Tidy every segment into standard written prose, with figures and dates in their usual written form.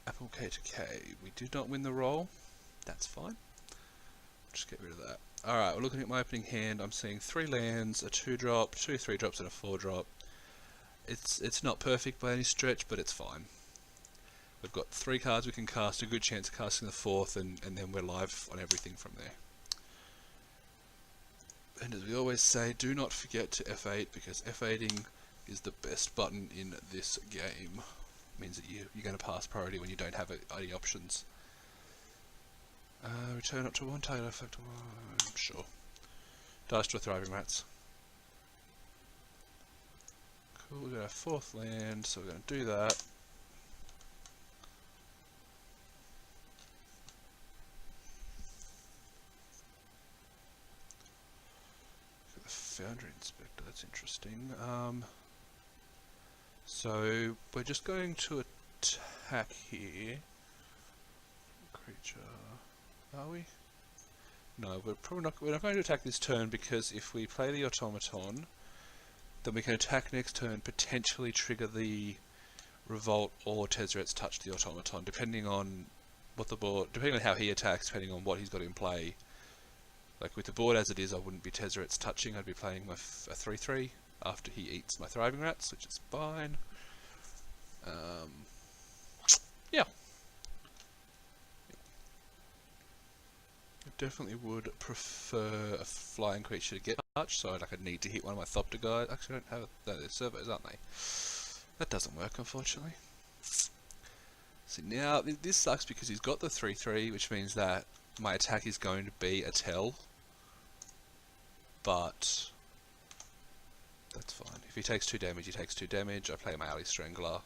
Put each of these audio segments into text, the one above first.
Apple K to K. We did not win the roll. That's fine. Just get rid of that. Alright, we're looking at my opening hand. I'm seeing 3 lands, a 2-drop, 2 3-drops, and a 4-drop. It's not perfect by any stretch, but it's fine. We've got 3 cards we can cast, a good chance of casting the 4th, and then we're live on everything from there. And as we always say, do not forget to F8, because F8ing is the best button in this game. It means that you're going to pass priority when you don't have any options. Return up to 1 title effect. Sure. Dice to a Thriving Rats. Cool, we've got our 4th land, so we're going to do that. Foundry Inspector, that's interesting. So we're just going to attack here. Creature, are we? No, we're not going to attack this turn, because if we play the automaton, then we can attack next turn, potentially trigger the Revolt or Tezzeret's Touch the automaton, depending on what the board, depending on how he attacks, depending on what he's got in play. Like with the board as it is, I wouldn't be Tezzeret's touching, I'd be playing my a 3-3 after he eats my Thriving Rats, which is fine. Yeah. I definitely would prefer a flying creature to get touched, so I'd need to hit one of my Thopter guys. Actually, I don't have no, they're servos, aren't they? That doesn't work, unfortunately. So now, this sucks because he's got the 3-3, which means that my attack is going to be a tell, but that's fine. If he takes 2 damage, he takes 2 damage. I play my Alley Strangler.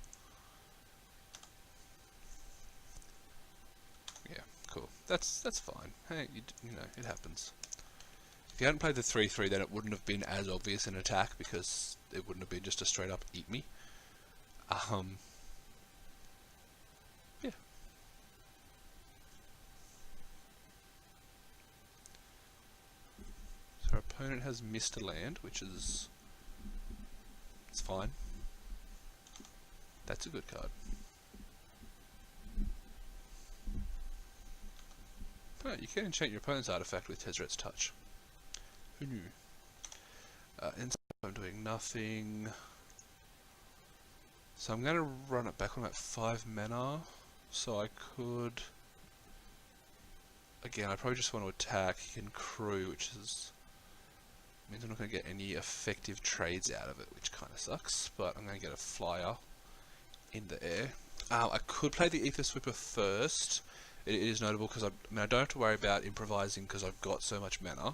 Yeah, cool. That's fine. Hey, you know, it happens. If you hadn't played the 3-3, then it wouldn't have been as obvious an attack, because it wouldn't have been just a straight up eat me. Yeah. So our opponent has missed a land, which is... it's fine. That's a good card. Oh, you can enchant your opponent's artifact with Tezzeret's Touch. Who knew? Ends up I'm doing nothing. So I'm going to run it back when I'm at 5 mana. So I could... again, I probably just want to attack and crew, which is... means I'm not going to get any effective trades out of it, which kind of sucks. But I'm going to get a flyer in the air. I could play the Aether Sweeper first. It is notable because I don't have to worry about improvising because I've got so much mana.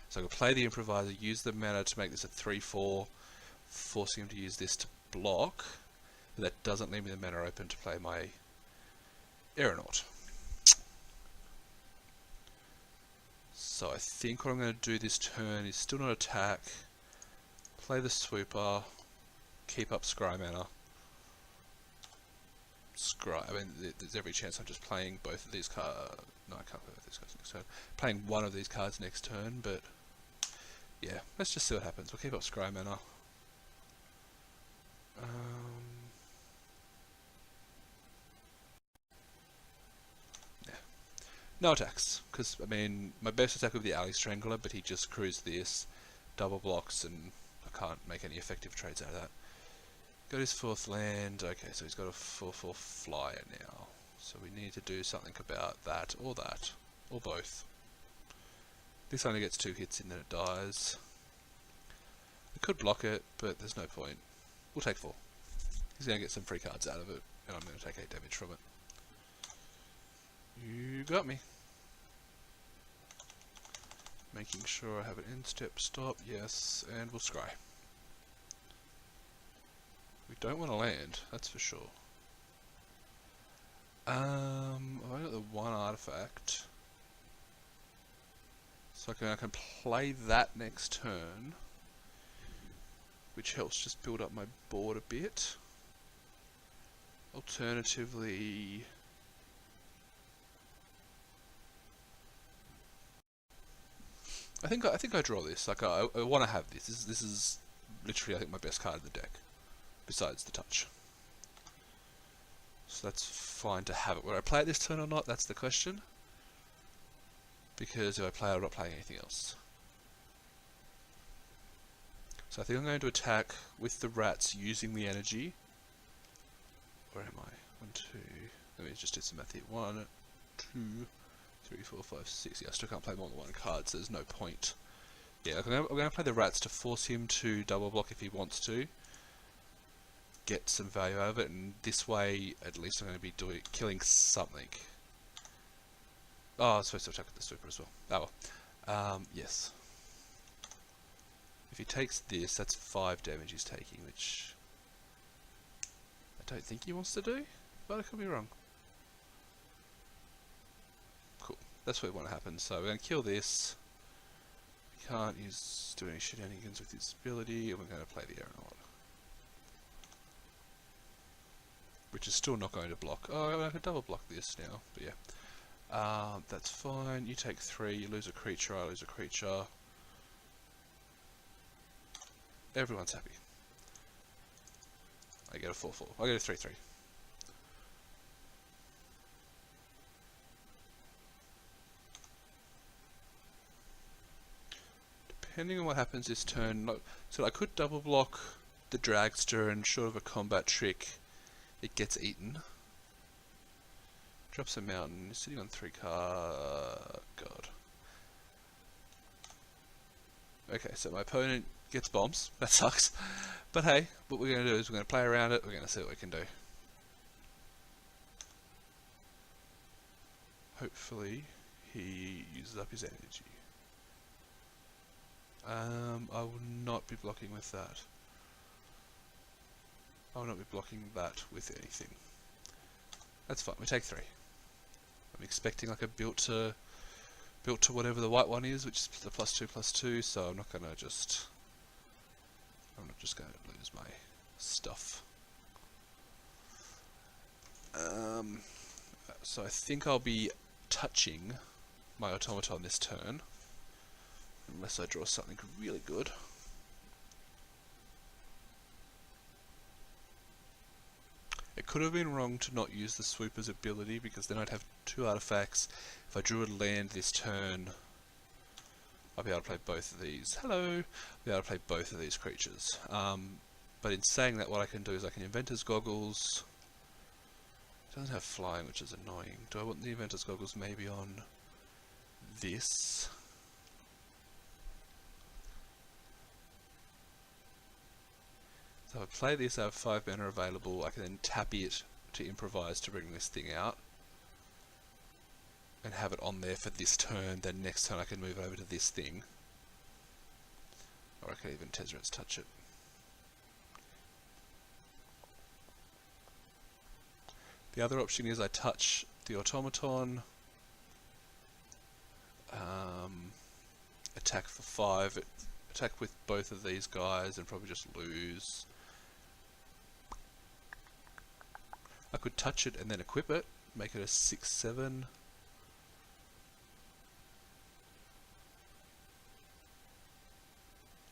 So I could play the Improviser, use the mana to make this a 3-4, forcing him to use this to block. But that doesn't leave me the mana open to play my Aeronaut. So I think what I'm going to do this turn is still not attack, play the Swooper, keep up Scry mana. I mean, there's every chance I'm just playing both of these cards. No, I can't play both of these cards next turn. Playing one of these cards next turn, but yeah, let's just see what happens. We'll keep up Scry mana. Yeah. No attacks, because I mean, my best attack would be the Alley Strangler, but he just crews this, double blocks, and I can't make any effective trades out of that. Got his 4th land. Okay, so he's got a 4/4 flyer now. So we need to do something about that, or both. This only gets 2 hits and then it dies. We could block it, but there's no point. We'll take 4. He's going to get some free cards out of it, and I'm going to take 8 damage from it. You got me. Making sure I have an in-step stop, yes, and we'll scry. We don't want to land, that's for sure. I've only got the 1 artifact. So I can play that next turn, which helps just build up my board a bit. Alternatively... I think I draw this. Like I want to have this. This is literally I think my best card in the deck, besides the touch. So that's fine to have it. Will I play it this turn or not? That's the question. Because if I play it, I'm not playing anything else. So I think I'm going to attack with the rats using the energy. Where am I? 1, 2. Let me just do some math here. 1, 2, 3, 4, 5, 6. Yeah, I still can't play more than one card, so there's no point. Yeah, I'm going to play the rats to force him to double block if he wants to. Get some value out of it, and this way, at least I'm going to be killing something. Oh, I was supposed to attack with the super as well. Oh well. Yes. If he takes this, that's 5 damage he's taking, which I don't think he wants to do, but I could be wrong. Cool. That's what we want to happen. So we're going to kill this. He can't do any shenanigans with his ability, and we're going to play the Aeronaut. Which is still not going to block. Oh, I could double block this now, but yeah. That's fine. You take 3, you lose a creature, I lose a creature. Everyone's happy. I get a 4/4. I get a 3/3. Depending on what happens this turn, so I could double block the Dragster, and short of a combat trick, it gets eaten. Drops a mountain. He's sitting on 3 cards. God. Okay, so my opponent gets bombs. That sucks. But hey, what we're going to do is we're going to play around it. We're going to see what we can do. Hopefully, he uses up his energy. I will not be blocking with that. I will not be blocking that with anything. That's fine. We take 3. I'm expecting like a built to whatever the white one is, which is the +2/+2. So I'm not just going to lose my stuff. So I think I'll be touching my automaton this turn, unless I draw something really good. It could have been wrong to not use the Swooper's ability, because then I'd have 2 artifacts. If I drew a land this turn, I'll be able to play both of these. Hello! I'll be able to play both of these creatures. But in saying that, what I can do is I can Inventor's Goggles. It doesn't have flying, which is annoying. Do I want the Inventor's Goggles maybe on this? So if I play this, I have 5 mana available. I can then tap it to improvise to bring this thing out, and have it on there for this turn. Then next turn I can move over to this thing, or I can even Tezzerets touch it. The other option is I touch the automaton, attack for 5, attack with both of these guys, and probably just lose. I could touch it and then equip it, make it a 6/7.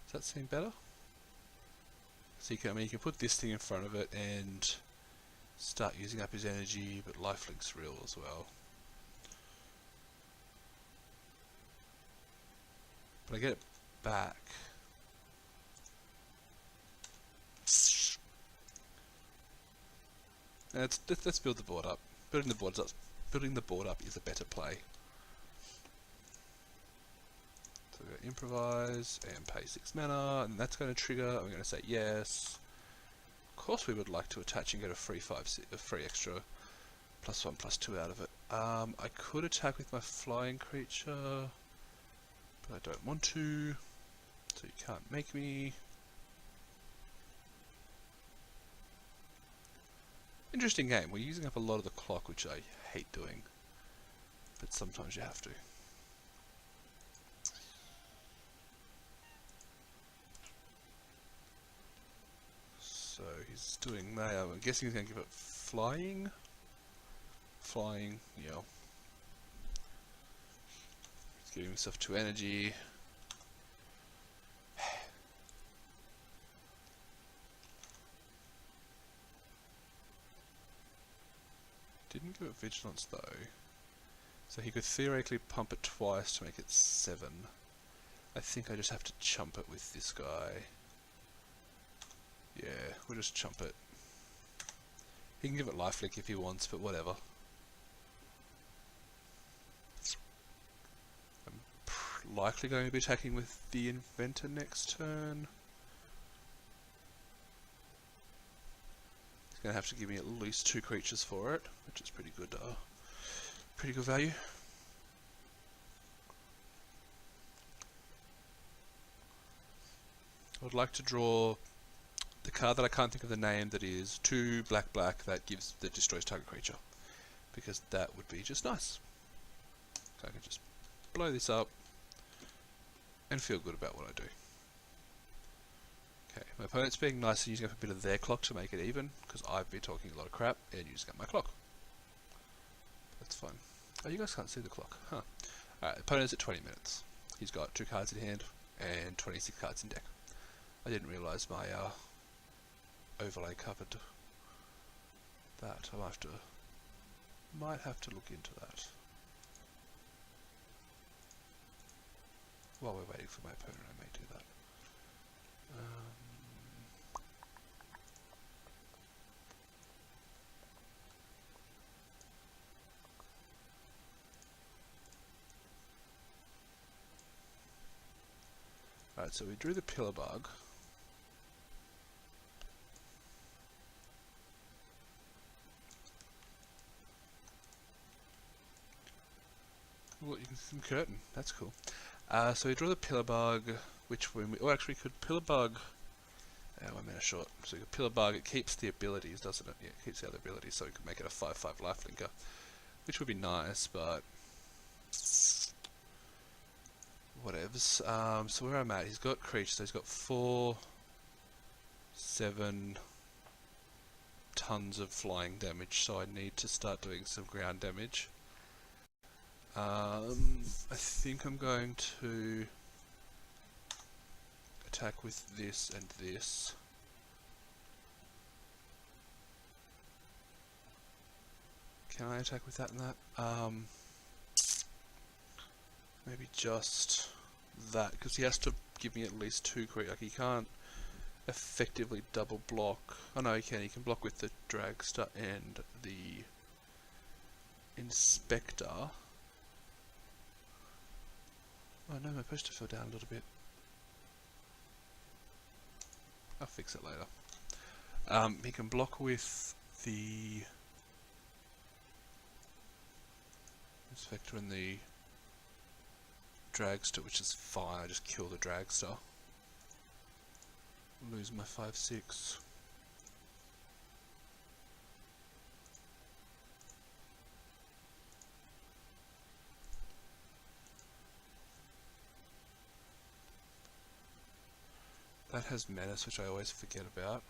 Does that seem better? So you can put this thing in front of it and start using up his energy, but lifelink's real as well. But I get it back. Let's build the board up. Building the board up is a better play. So we're going to improvise and pay 6 mana, and that's going to trigger. I'm going to say yes. Of course, we would like to attach and get a free extra +1/+2 out of it. I could attack with my flying creature, but I don't want to. So you can't make me. Interesting game. We're using up a lot of the clock, which I hate doing, but sometimes you have to. So he's doing that. I'm guessing he's going to give it flying. Flying, yeah. He's giving himself 2 energy. Didn't give it vigilance though. So he could theoretically pump it twice to make it 7. I think I just have to chump it with this guy. Yeah, we'll just chump it. He can give it lifelink if he wants, but whatever. I'm likely going to be attacking with the Inventor next turn. He's going to have to give me at least 2 creatures for it, which is pretty good value. I would like to draw the card that I can't think of the name, that is 2 black that destroys target creature, because that would be just nice. So I can just blow this up and feel good about what I do. Okay, my opponent's being nice and using up a bit of their clock to make it even, because I've been talking a lot of crap and using up my clock. That's fine. Oh, you guys can't see the clock, huh? Alright, opponent's at 20 minutes. He's got 2 cards in hand and 26 cards in deck. I didn't realise my overlay covered that. Might have to look into that. While we're waiting for my opponent, I may do that. Alright, so we drew the Pillar Bug. Well, you can see some curtain. That's cool. So we draw the Pillar Bug, which we actually could Pillar Bug. 1 minute short. So we could Pillar Bug. It keeps the abilities, doesn't it? Yeah, it keeps the other abilities, so we could make it a 5/5 lifelinker, which would be nice, but whatevs. So where I'm at, he's got creatures. So he's got 4, 7 tons of flying damage. So I need to start doing some ground damage. I think I'm going to attack with this and this. Can I attack with that and that? Maybe just that, because he has to give me at least 2 creatures. Like, he can't effectively double block. Oh no, he can. He can block with the Dragster and the Inspector. Oh no, my poster fell down a little bit. I'll fix it later. He can block with the Inspector and the Dragster, which is fine. I just kill the Dragster. Lose my 5/6. That has Menace, which I always forget about.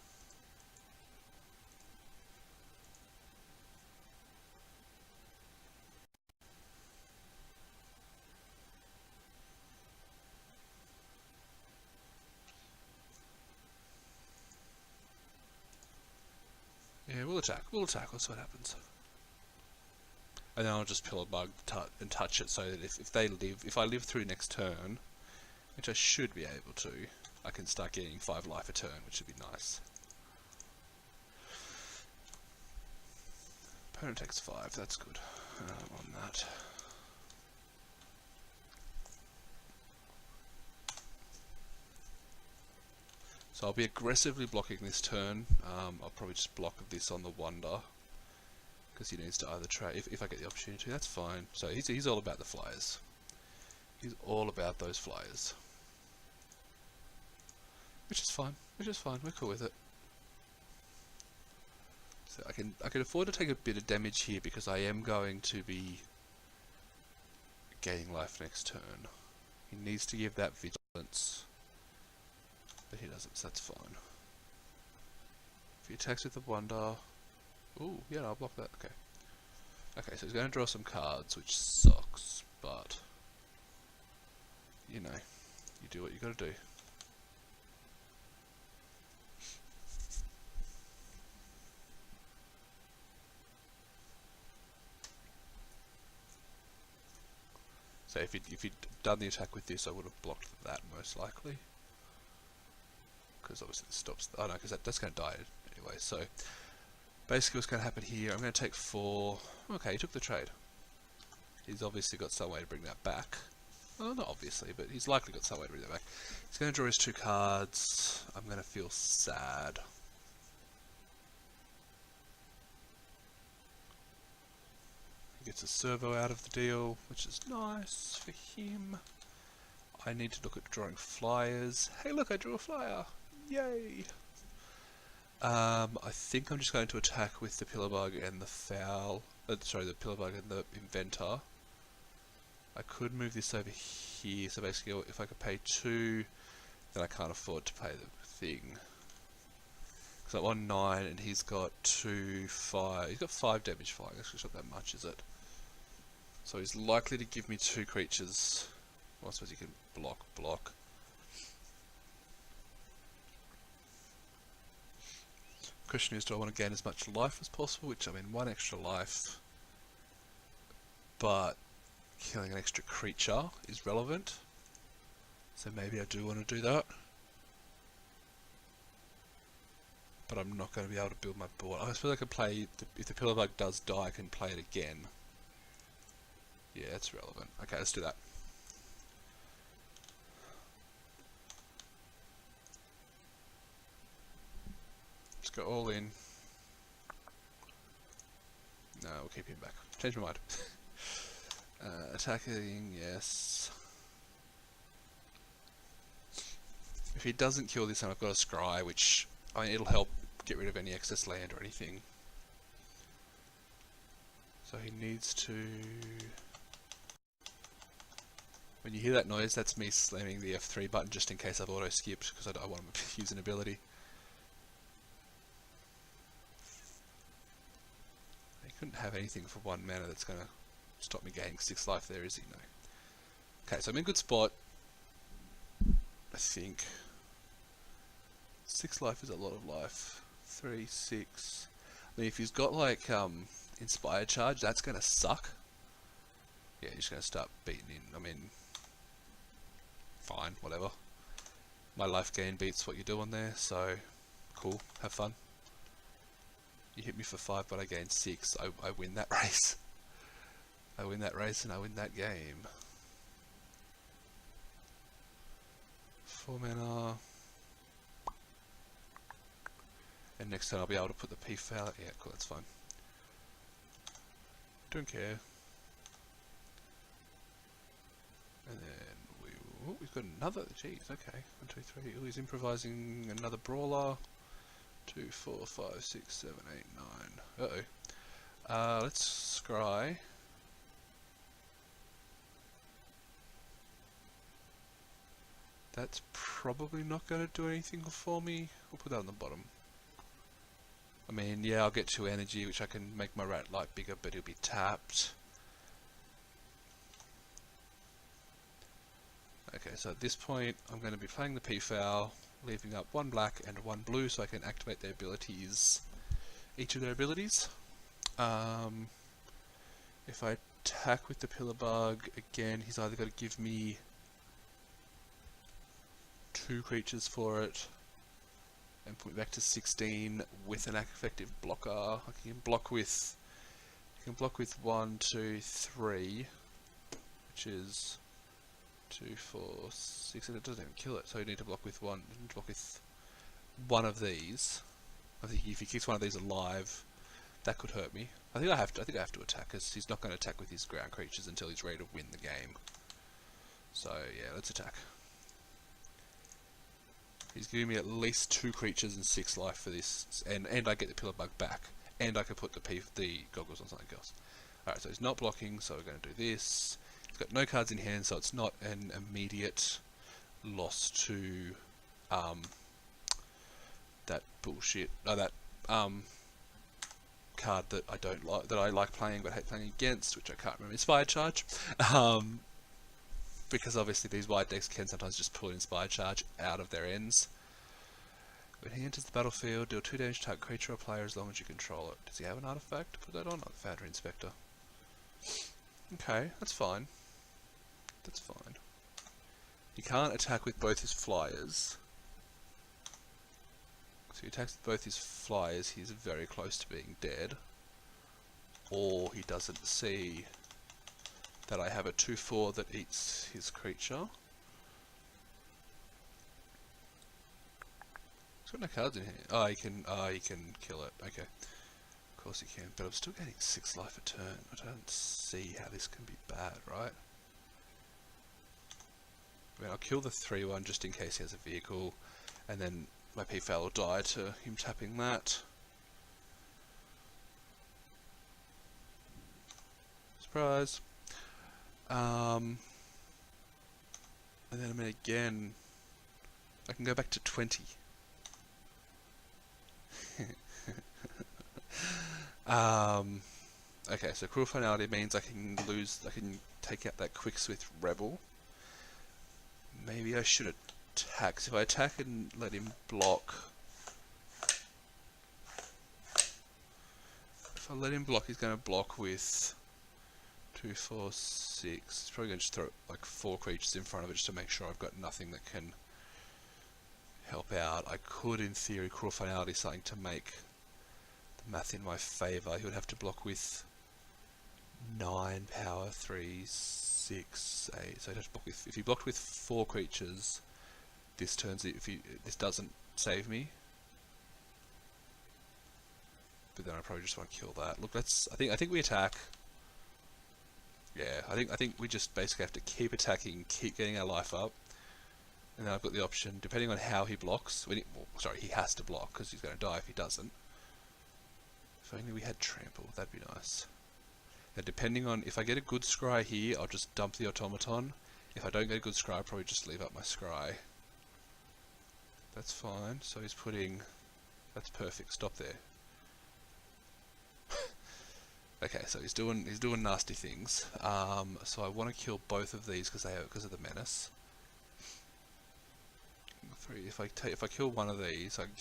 Yeah, we'll attack. We'll see what happens. And then I'll just Pillar Bug and touch it, so that if I live through next turn, which I should be able to, I can start getting 5 life a turn, which would be nice. Opponent takes 5, that's good. On that. So I'll be aggressively blocking this turn. I'll probably just block this on the Wonder, because he needs to either try, if I get the opportunity, that's fine. So he's all about the flyers. He's all about those flyers. Which is fine, we're cool with it. So I can afford to take a bit of damage here, because I am going to be gaining life next turn. He needs to give that vigilance, but he doesn't, so that's fine. If he attacks with the Wonder... Ooh, yeah, no, I'll block that, okay. Okay, so he's going to draw some cards, which sucks, but... you know, you do what you gotta do. So if he'd done the attack with this, I would have blocked that most likely. Because obviously this stops... Oh no, because that's going to die anyway. So basically what's going to happen here, I'm going to take 4... Okay, he took the trade. He's obviously got some way to bring that back. Well, not obviously, but he's likely got some way to bring that back. He's going to draw his 2 cards. I'm going to feel sad. He gets a servo out of the deal, which is nice for him. I need to look at drawing flyers. Hey look, I drew a flyer! Yay! I think I'm just going to attack with the Pillarbug and the Foul. Sorry, the Pillarbug and the Inventor. I could move this over here, so basically if I could pay 2, then I can't afford to pay the thing. Because I'm on 9 and he's got 2, 5. He's got 5 damage flying, that's not that much, is it? So he's likely to give me 2 creatures. Well, I suppose he can block. Question is, do I want to gain as much life as possible? Which, I mean, 1 extra life. But killing an extra creature is relevant. So maybe I do want to do that. But I'm not going to be able to build my board. I suppose I could play, if the Pillarbug does die, I can play it again. Yeah, it's relevant. Okay, let's do that. Let's go all in. No, we'll keep him back. Change my mind. Attacking, yes. If he doesn't kill this, then I've got a Scry, which, I mean, it'll help get rid of any excess land or anything. So he needs to... When you hear that noise, that's me slamming the F3 button just in case I've auto-skipped, because I want to use an ability. He couldn't have anything for 1 mana that's going to stop me gaining 6 life there, is he? No. Okay, so I'm in good spot. I think 6 life is a lot of life. 3, 6. I mean, if he's got like Inspired Charge, that's going to suck. Yeah, he's going to start beating in. I mean, fine, whatever. My life gain beats what you're doing there, so cool, have fun. You hit me for 5, but I gain 6. I win that race. I win that race and I win that game. 4 mana. And next turn I'll be able to put the P-Foul. Yeah, cool, that's fine. Don't care. And then we've got another. Jeez, okay. 1, 2, 3. Oh, he's improvising another brawler. 2, 4, 5, 6, 7, 8, 9. Uh-oh. Let's scry. That's probably not going to do anything for me. We'll put that on the bottom. I mean, yeah, I'll get 2 energy, which I can make my rat light bigger, but it'll be tapped. Okay, so at this point, I'm going to be playing the P-Foul, leaving up 1 black and 1 blue so I can activate their abilities, each of their abilities. If I attack with the Pillarbug, again, he's either got to give me 2 creatures for it, and put me back to 16 with an effective blocker. I can block with 1, 2, 3, which is 2, 4, 6, and it doesn't even kill it. So you need to block with one of these. I think if he keeps one of these alive, that could hurt me. I think I have to attack, because he's not going to attack with his ground creatures until he's ready to win the game. So yeah, let's attack. He's giving me at least 2 creatures and 6 life for this, and I get the Pillarbug back, and I can put the goggles on something else. Alright, so he's not blocking, so we're going to do this. He's got no cards in hand, so it's not an immediate loss to that bullshit. No, that card that I don't like, that I like playing but hate playing against, which I can't remember. Inspired Charge. Because obviously these white decks can sometimes just pull Inspired Charge out of their ends. When he enters the battlefield, deal 2 damage to target creature or player as long as you control it. Does he have an artifact to put that on? Not the Foundry Inspector. Okay, that's fine. That's fine. He can't attack with both his flyers. So he attacks with both his flyers, he's very close to being dead. Or he doesn't see that I have a 2/4 that eats his creature. He's got no cards in here. Oh, he can kill it. Okay. Of course he can, but I'm still getting 6 life a turn. I don't see how this can be bad, right? I mean, I'll kill the 3/1 just in case he has a vehicle, and then my P-Foul will die to him tapping that. Surprise! And then I mean again, I can go back to 20. Okay, so Cruel Finality means I can take out that Quicksmith Rebel. Maybe I should attack. So if I attack and let him block... If I let him block, he's going to block with 2, 4, 6. He's probably going to just throw like 4 creatures in front of it just to make sure I've got nothing that can help out. I could, in theory, Cruel Finality something to make the math in my favour. He would have to block with 9 power, 3, 6, 8. So he'd have to block with, if he blocked with 4 creatures, this turns it. This doesn't save me. But then I probably just want to kill that. Look, let's. I think we attack. Yeah, I think we just basically have to keep attacking, keep getting our life up, and then I've got the option, depending on how he blocks. He has to block because he's going to die if he doesn't. If only we had trample, that'd be nice. Now, depending on if I get a good scry here, I'll just dump the automaton. If I don't get a good scry, I'll probably just leave up my scry. That's fine. So he's putting. That's perfect. Stop there. Okay, so he's doing nasty things. So I want to kill both of these because of the menace. 3. If I kill one of these, I can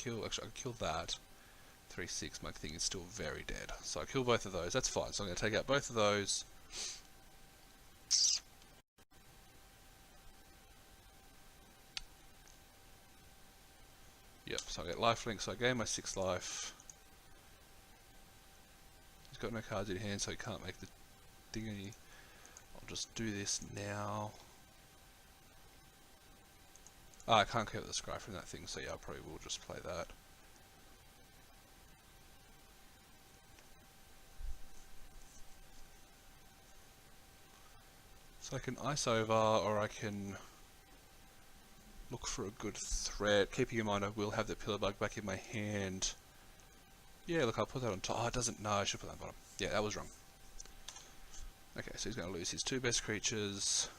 kill that. 3, 6. My thing is still very dead. So I kill both of those. That's fine. So I'm going to take out both of those. Yep. So I get lifelink. So I gain my 6 life. He's got no cards in hand, so he can't make the thingy. I'll just do this now. I can't keep the scry from that thing, so yeah, I probably will just play that. So I can ice over, or I can look for a good threat. Keeping in mind I will have the Pillar Bug back in my hand. Yeah, look, I'll put that on top. Oh, it doesn't. No, I should put that on bottom. Yeah, that was wrong. Okay, so he's going to lose his 2 best creatures.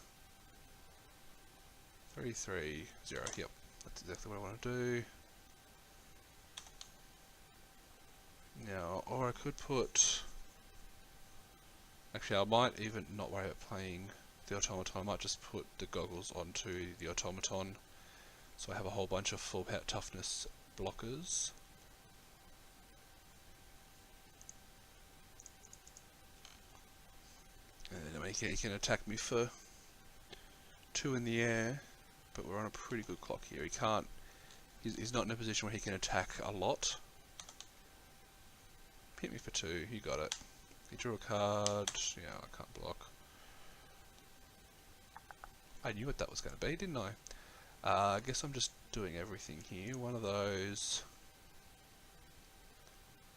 3, 3, 0. Yep, that's exactly what I want to do. Now, or I could put... Actually, I might even not worry about playing the automaton. I might just put the goggles onto the automaton. So I have a whole bunch of full power toughness blockers. And then he can attack me for 2 in the air, but we're on a pretty good clock here. He can't. He's not in a position where he can attack a lot. Hit me for 2. You got it. He drew a card. Yeah, I can't block. I knew what that was going to be, didn't I? I guess I'm just doing everything here. One of those.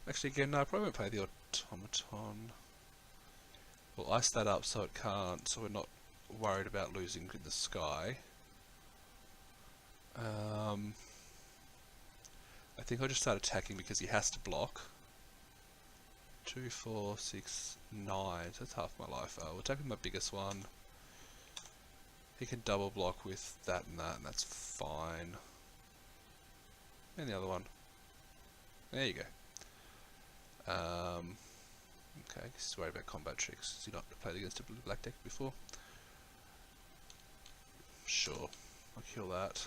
Actually, again, no, I probably won't play the automaton. We'll ice that up so it can't, so we're not worried about losing in the sky. I think I'll just start attacking because he has to block. 2, 4, 6, 9. So that's half my life. We'll attack with my biggest one. He can double block with that, and that's fine. And the other one. There you go. Okay, he's worried about combat tricks. Has he not played against a blue black deck before? Sure, I'll kill that.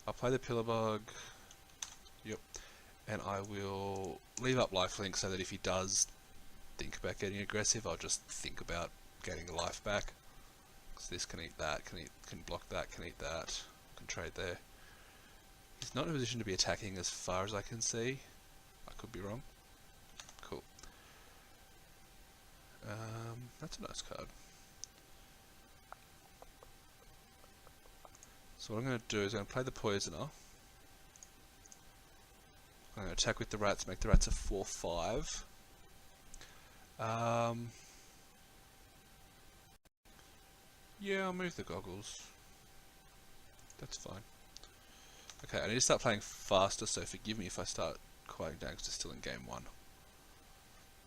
I'll play the Pillar Bug. Yep. and I will leave up lifelink so that if he does think about getting aggressive, I'll just think about getting a life back. So this can eat that, can block that, can eat that, can trade there. He's not in a position to be attacking as far as I can see. I could be wrong. Cool. That's a nice card. So what I'm going to do is I'm going to play the Poisoner. I'm going to attack with the rats, make the rats a 4/5. Yeah, I'll move the goggles. That's fine. Okay, I need to start playing faster, so forgive me if I start quieting down because it's still in game 1.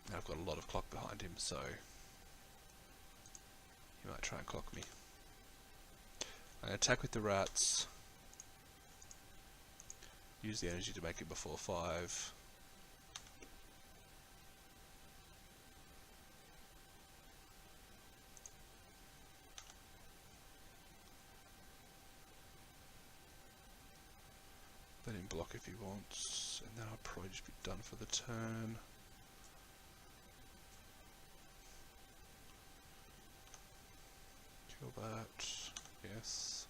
And I've got a lot of clock behind him, so he might try and clock me. I'm going to attack with the rats. Use the energy to make it before 5. Let him block if he wants, and then I'll probably just be done for the turn. Kill that, yes.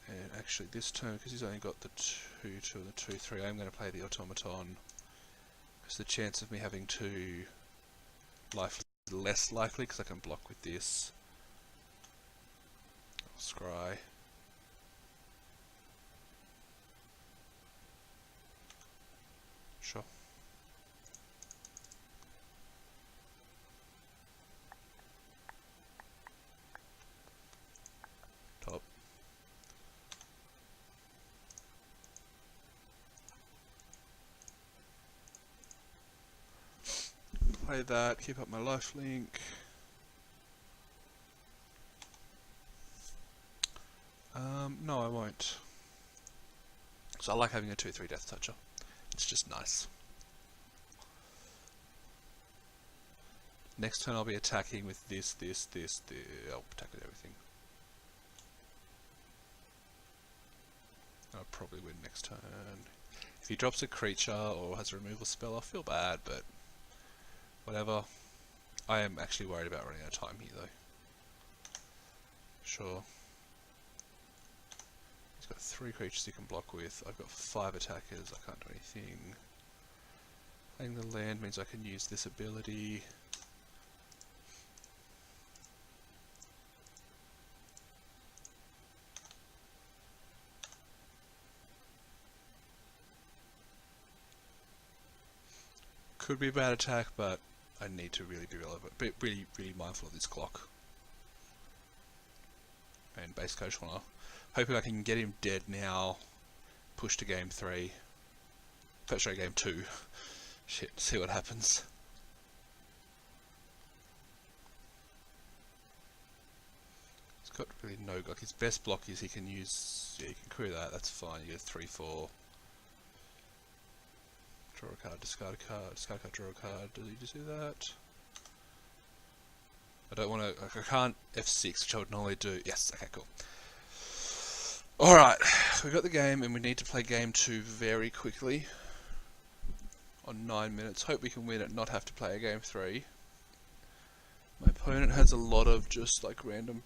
And actually this turn, because he's only got the 2/2 and the 2/3, I'm going to play the Automaton. Because the chance of me having 2 life is less likely, because I can block with this. Scry. Sure. Top. Play that, keep up my lifelink. No, I won't. So I like having a 2/3 Death Toucher. It's just nice. Next turn I'll be attacking with this. I'll attack with everything. I'll probably win next turn. If he drops a creature or has a removal spell, I'll feel bad, but whatever. I am actually worried about running out of time here though. Sure. He's got 3 creatures he can block with. I've got 5 attackers. I can't do anything. Playing the land means I can use this ability. Could be a bad attack, but I need to really be relevant, really mindful of this clock. And base coach wanna, hoping I can get him dead now. Push to game 3. Sorry, game 2. Shit, see what happens. He's got really no block. His best block is he can use. Yeah, you can query that. That's fine. You get 3/4. Draw a card, discard a card, discard a card, draw a card. Does he just do that? I don't want to. I can't F6, which I would normally do. Yes. Okay. Cool. Alright, we've got the game and we need to play game 2 very quickly on 9 minutes. Hope we can win it, not have to play a game 3. My opponent has a lot of just like random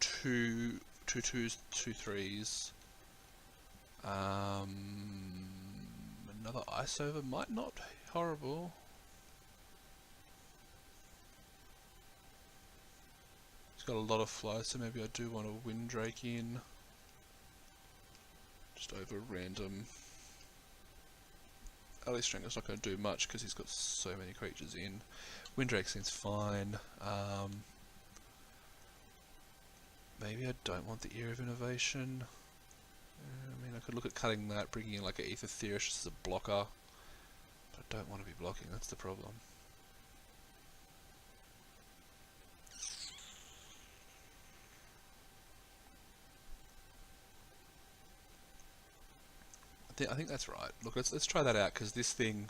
2/2s, 2/3s. Another ice over might not be horrible. He's got a lot of flies, so maybe I do want to Windrake in. Just over random. Alley Strangler's not going to do much because he's got so many creatures in. Windrake seems fine. Maybe I don't want the Ear of Innovation. I mean, I could look at cutting that, bringing in like an Aether Theorish as a blocker. But I don't want to be blocking, that's the problem. I think that's right. Look, let's try that out, because this thing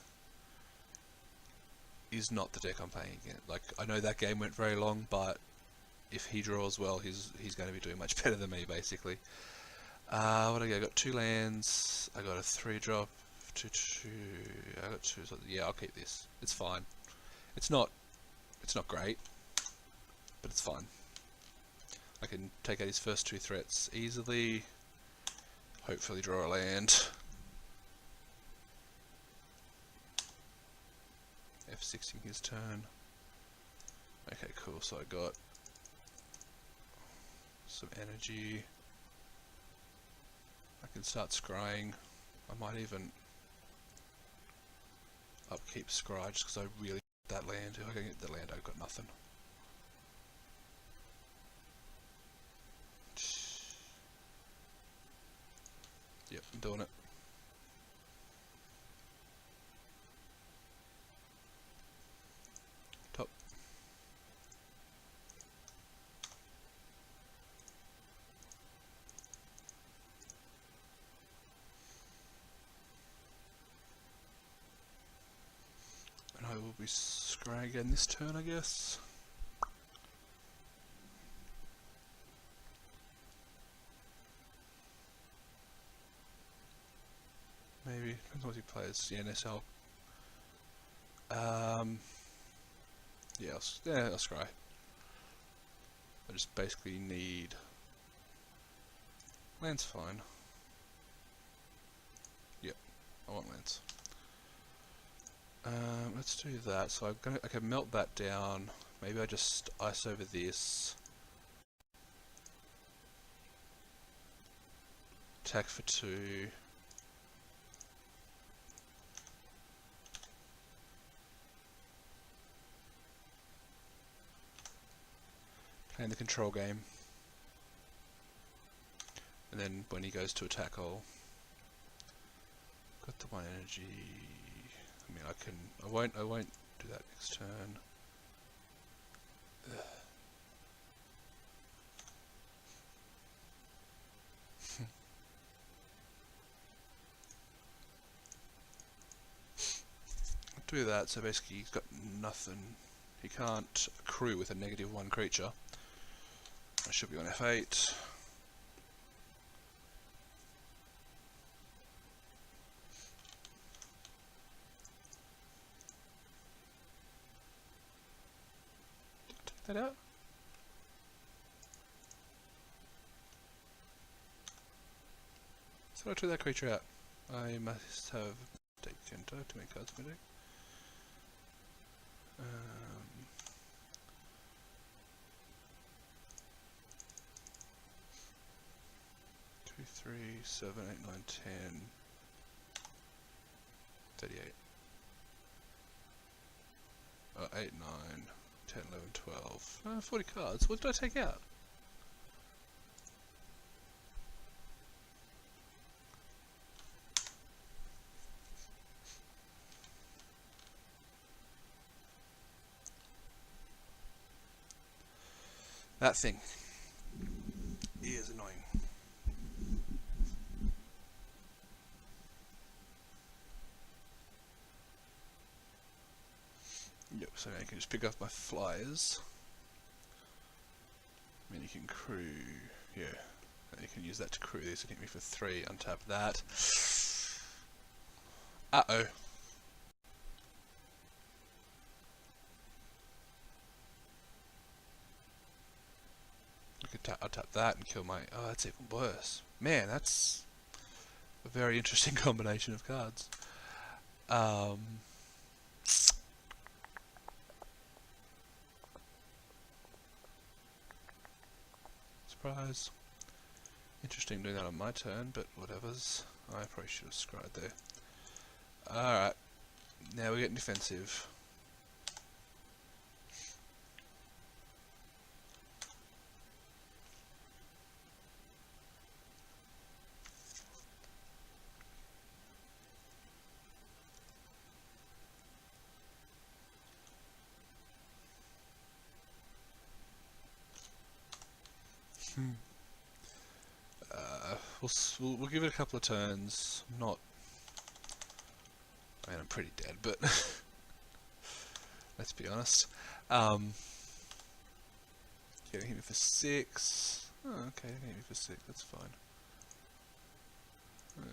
is not the deck I'm playing again. Like, I know that game went very long, but if he draws well, he's going to be doing much better than me, basically. What I got 2 lands. I got a 3-drop. 2/2. I got 2. So yeah, I'll keep this. It's fine. It's not great, but it's fine. I can take out his first 2 threats easily. Hopefully draw a land. F6ing his turn. Okay, cool. So I got some energy. I can start scrying. I might even upkeep scry just because I really need that land. If I can get the land, I've got nothing. Yep, I'm doing it. Top. And I will be scrying again this turn, I guess. Maybe, depends on what he plays. Yeah, NSL. Yeah, I'll scry. I just basically need... Land's fine. Yep, I want lands. Let's do that. So I can melt that down. Maybe I just ice over this. Attack for 2. Playing the control game. And then when he goes to attack, I'll... Got the 1 energy... I mean, I won't do that next turn. Do that, so basically he's got nothing. He can't accrue with a -1 creature. I should be on F8. Take that out. So I took that creature out. I must have taken too many cards in my deck. 2, 3, 7, 8, 9, 10, 38. 8, 9, 10, 11, 12. 40 cards. What did I take out? That thing is annoying. Yep, so now you can just pick up my flyers. And you can crew, yeah. And you can use that to crew these and hit me for 3, untap that. Uh-oh. I'll tap that and kill my... Oh, that's even worse. Man, that's a very interesting combination of cards. Surprise. Interesting doing that on my turn, but whatever's. I probably should have scried there. Alright. Now we're getting defensive. We'll give it a couple of turns. I mean, I'm pretty dead, but let's be honest. Getting hit me for 6. Oh, okay, hit me for 6. That's fine.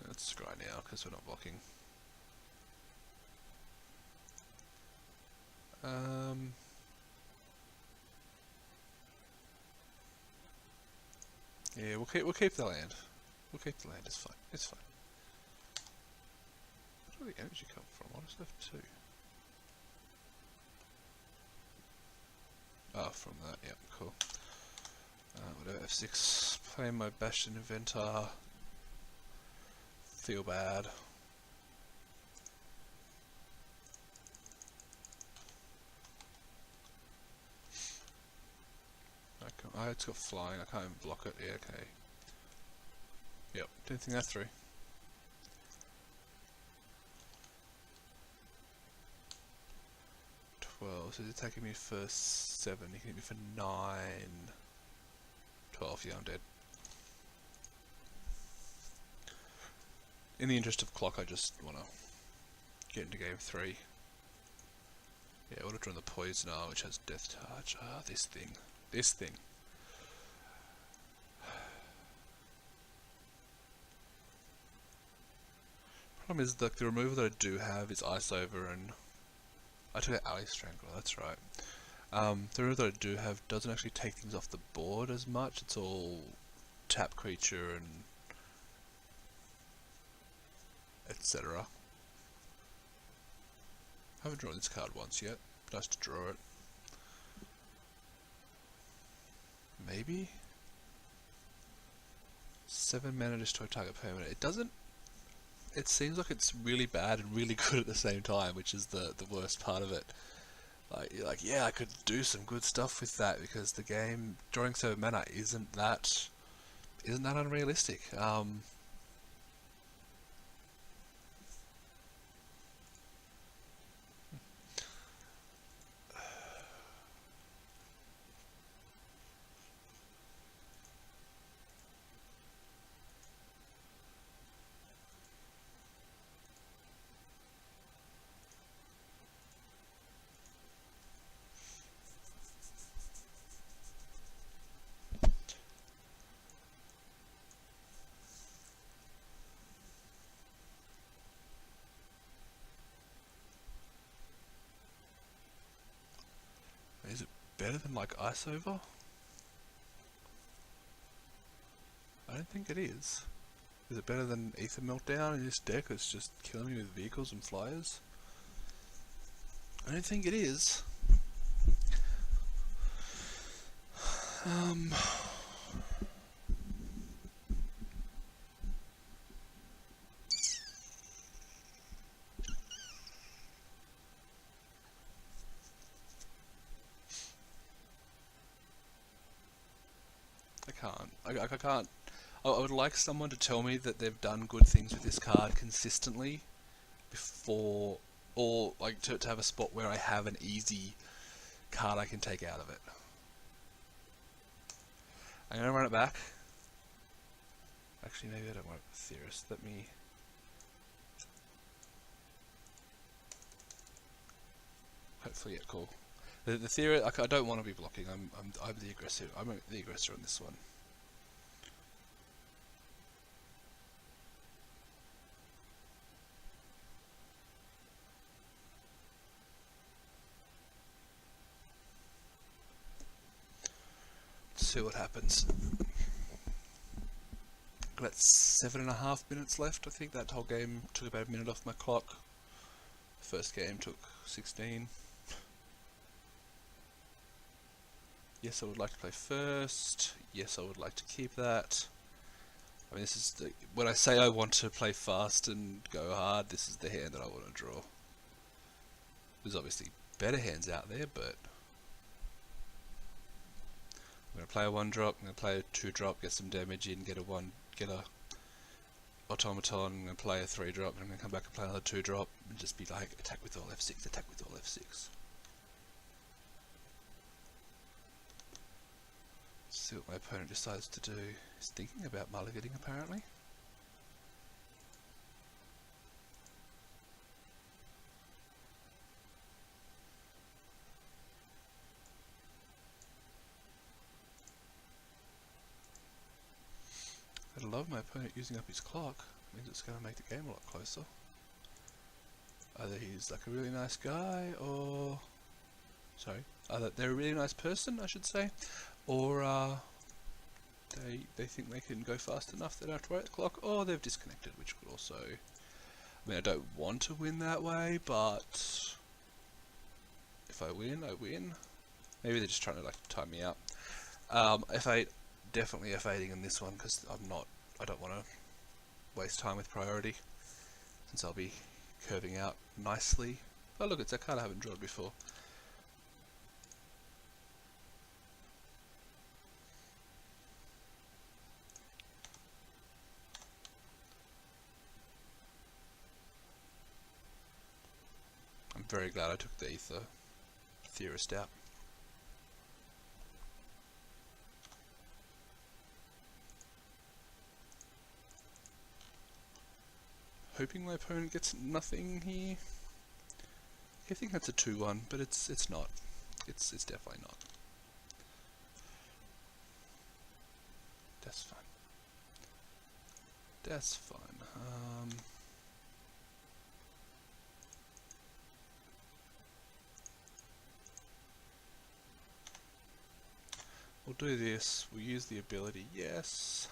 Let's scry now because we're not blocking. Yeah, we'll keep the land. We'll keep the land. It's fine. It's fine. Where did the energy come from? I just left 2. Oh, from that. Yep, cool. Whatever. F6. Playing my Bastion Inventor. Feel bad. Oh, it's got flying. I can't even block it. Yeah, okay. Yep. Didn't think that through. So he's attacking me for 7, he can hit me for 9. 12, yeah, I'm dead. In the interest of clock, I just want to get into game 3. Yeah, I would have drawn the Poisoner, which has Death Touch. Ah, this thing. This thing. Problem is, the removal that I do have is Ice Over, and I took out Alley Strangler, that's right. The removal that I do have doesn't actually take things off the board as much, it's all tap creature and etc. I haven't drawn this card once yet. Nice to draw it. Maybe? 7 mana destroy target permanent. It doesn't... It seems like it's really bad and really good at the same time, which is the worst part of it. Like, you're like, yeah, I could do some good stuff with that, because the game, drawing 7 mana isn't that unrealistic. Is it better than like Ice Over? I don't think it is. Is it better than Aether Meltdown in this deck that's just killing me with vehicles and flyers? I don't think it is. I can't. I can't. I would like someone to tell me that they've done good things with this card consistently before, or like to have a spot where I have an easy card I can take out of it. I'm gonna run it back. Actually, maybe I don't want Theorist. Let me. Hopefully, get cool. The theory. I don't want to be blocking. I'm the aggressive. I'm the aggressor on this one. Let's see what happens. Got 7.5 minutes left. I think that whole game took about a minute off my clock. First game took 16. Yes, I would like to play first. Yes, I would like to keep that. I mean, this is when I say I want to play fast and go hard, this is the hand that I want to draw. There's obviously better hands out there, but I'm going to play a 1-drop, I'm going to play a 2-drop, get some damage in, get a automaton, I'm going to play a 3-drop, and I'm going to come back and play another 2-drop, and just be like, attack with all F6, attack with all F6. See what my opponent decides to do. He's thinking about mulliganing, apparently. I love my opponent using up his clock. means it's going to make the game a lot closer. Either he's like a really nice guy, or... Sorry, either they're a really nice person, I should say, or they think they can go fast enough they don't have to worry at the clock, or they've disconnected, which could also... I mean, I don't want to win that way, but if I win, I win. Maybe they're just trying to like time me out. F8, definitely F8ing in this one, because I don't want to waste time with priority, since I'll be curving out nicely. Oh look, it's a card I haven't drawn before. I'm very glad I took the Aether Theorist out. Hoping my opponent gets nothing here. I think that's a 2-1, but it's not. It's definitely not. That's fine. That's fine. We'll do this. We'll use the ability, yes.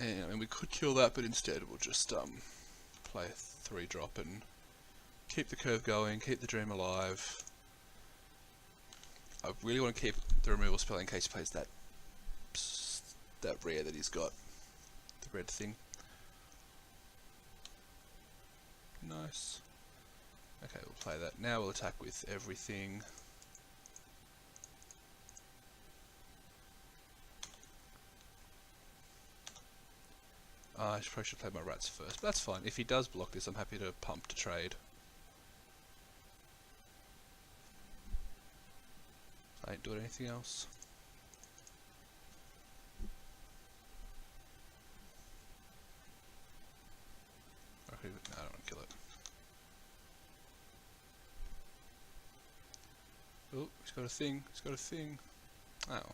And I mean, we could kill that, but instead we'll just play a 3-drop and keep the curve going, keep the dream alive. I really want to keep the removal spell in case he plays that rare that he's got, the red thing. Nice. Okay, we'll play that. Now we'll attack with everything. I probably should play my rats first, but that's fine. If he does block this, I'm happy to pump to trade. I ain't doing anything else. Okay, no, I don't want to kill it. Oh, he's got a thing. He's got a thing. Oh.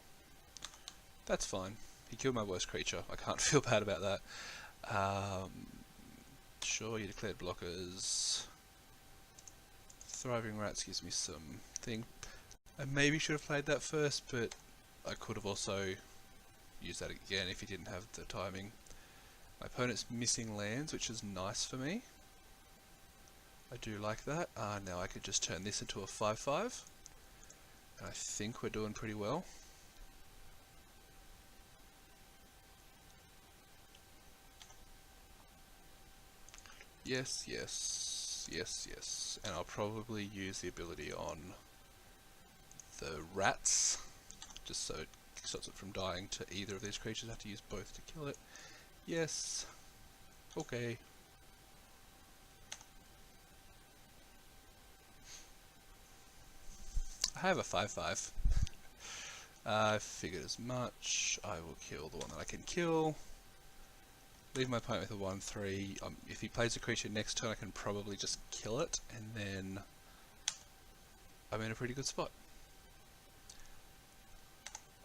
That's fine. He killed my worst creature. I can't feel bad about that. Sure, you declared blockers. Thriving Rats gives me some thing. I maybe should have played that first, but I could have also used that again if he didn't have the timing. My opponent's missing lands, which is nice for me. I do like that. Now I could just turn this into a 5/5. And I think we're doing pretty well. Yes, yes, yes, yes. And I'll probably use the ability on the rats, just so it stops it from dying to either of these creatures. I have to use both to kill it. Yes. Okay. I have a 5/5. I figured as much. I will kill the one that I can kill. Leave my opponent with a 1/3. If he plays a creature next turn, I can probably just kill it, and then I'm in a pretty good spot.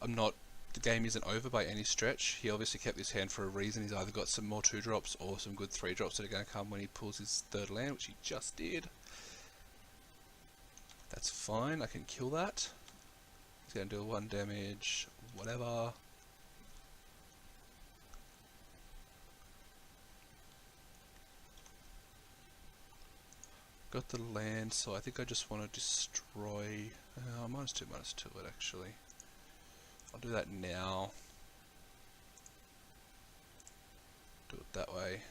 The game isn't over by any stretch. He obviously kept this hand for a reason. He's either got some more 2-drops or some good 3-drops that are going to come when he pulls his third land, which he just did. That's fine, I can kill that. He's going to do 1 damage, whatever. Got the land, so I think I just want to destroy... -2/-2 it actually. I'll do that now. Do it that way.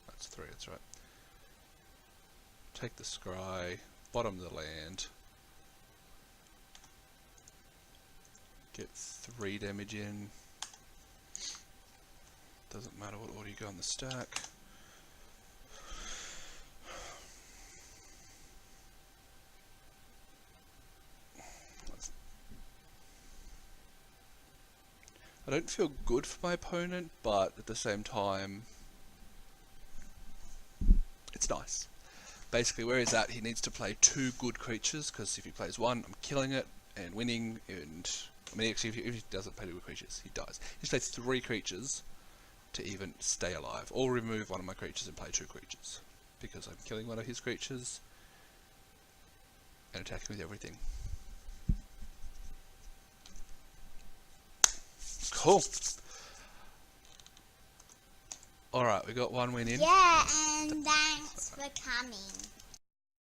That's 3, that's right. Take the scry, bottom of the land. Get 3 damage in. Doesn't matter what order you go on the stack. I don't feel good for my opponent, but at the same time, it's nice. Basically, where he's at, he needs to play 2 good creatures, because if he plays 1, I'm killing it and winning, and... I mean, actually, if he doesn't play 2 good creatures, he dies. He just plays 3 creatures, to even stay alive, or remove one of my creatures and play 2 creatures, because I'm killing one of his creatures and attacking with everything. Cool. Alright, we got 1 win in. Yeah, and thanks for coming.